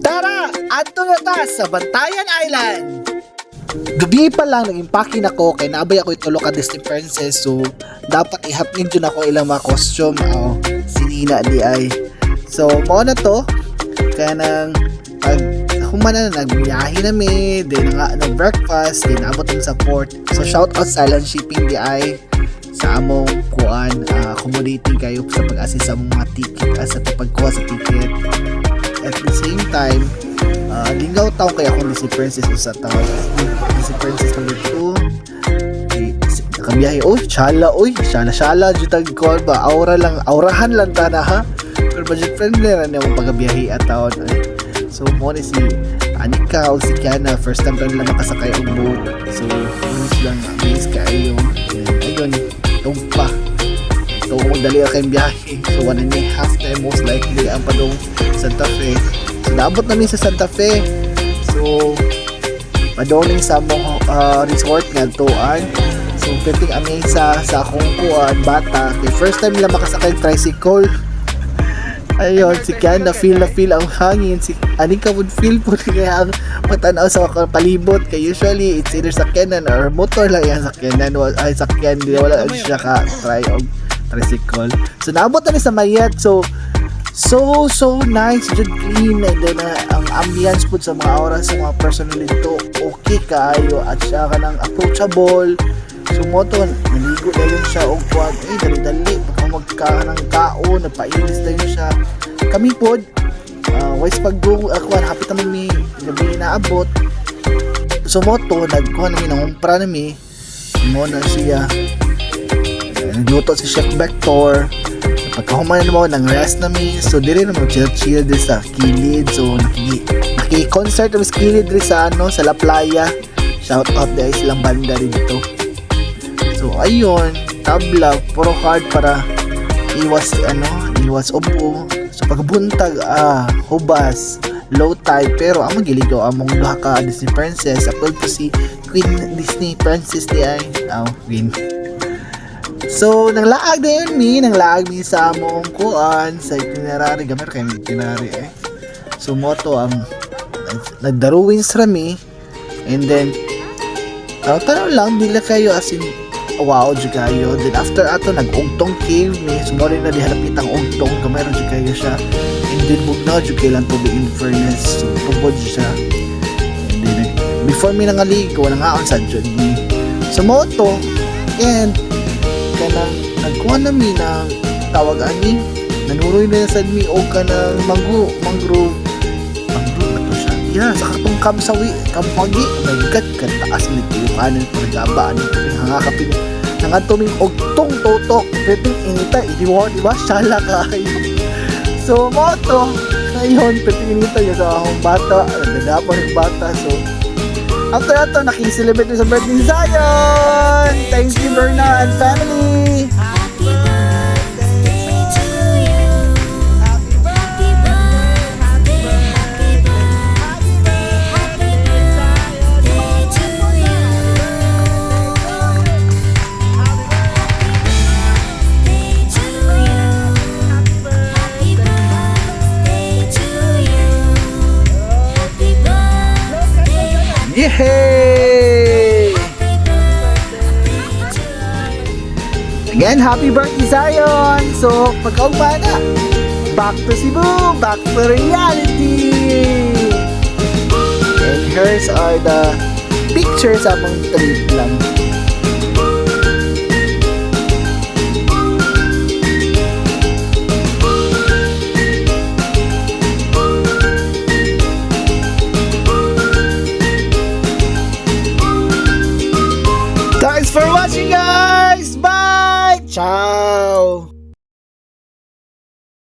Tara! Adto na ta sa Bantayan Island! Gabi pa lang nag-impake na ko kay naabay ako itulo ka Disney Princess, so dapat ihapin dyan ako ilang mga costume. Sinina di ay. So mao na to kaya nang pag humana na nagbiyahe nami, then nga nag-breakfast, then abot ng support. So shout out sa Island Shipping di ay sa among kuan, accommodating kayo sa pag-assist sa mga ticket, sa pagkuha sa ticket. At the same time, lingaw taon kaya akong Disney Princess sa taon. Disney Princess number 2. Nakabiyahe, shala jutag ko ba, aurahan lang ta na ha. Pero budget friendly na naman pagbiyahe at taon. So mo ni si Anika o si Kiana, first time pa nila makasakay ang boat. So honest lang, amazed kayo. Ayun, pa. So dali kayong biyahe. So 1.5 time most likely ang padong Santa Fe. So naabot namin sa Santa Fe. So madoning sa mong resort nga tuan. So piting amazed sa akong kuan bata. Kay first time nila makasakay tricycle. Ayun, si Kian na feel ang hangin. Si Anika would feel po kaya ang matanaw sa palibot. Kaya usually it's either sakyanan or motor lang yan sakyanan. Ay sakyan, wala siya ka try og tricycle. So naabot na sa Mayat. So nice, just clean, and then ang ambience po sa mga oras sa mga personal dito okay kayo at siya ka ng approachable. So mo to, naligo na yun siya o kuwan, dali-dali baka magkahan ng kao, nagpainis na yun siya. Kami po wise pag-go, kuwan, hapit naman may gabi naabot. So mo to, nagkuhan namin, nangumpra namin mo na siya, nagluto si Chef Vector. Pagkahuman mo, nang rest namin. So dire naman chill din sa kilid. So naki-concert naman sa kilid din sa sa La Playa. Shout out dahil silang banda rin dito. So ayun, tabla, puro hard para iwas upo. So pagbuntag, hubas, low tide, pero ang magiligaw among duha ka Disney Princess. Apple po si Queen Disney Princess di ay Queen. So nanglaag din mi sa among kuan sa itinerary, gamay kay itinerary So moto ang nagdaruwins rami, and then tanong lang dila kayo as in wow jud kayo. Then after ato nag-ugtong cave ni sumori na dihalapit ang ugtong, gamay ra jud kayo siya, and then bugnaw jud kay lang tubig in fairness. So tubod siya, and then before mi nangaligo nangaon sa jud mi. So moto, and kanang nagkuha nami na tawag ani, nanuroy na sad mi og kanang mangrove na to siya. Sa katong kampagi, my god, kataas ni kanan pagabaan hangakapin nangatuming og tong totok peting inita di ba shala kayo. So moto ngayon peting inita yung sa akong bata, nagdadapan ng bata. So after ato nakiselebrate sa birthday ni Zion. Thanks you Berna and family. Happy birthday to you. Happy birthday, happy birthday, happy birthday to you. Happy birthday to you. Happy birthday to you. Happy birthday. Yay! Again, happy birthday Zion! So, pagkaugma na, back to Cebu, back to reality! And here's are the pictures among trip lang. Thanks for watching guys! Bye! Ciao!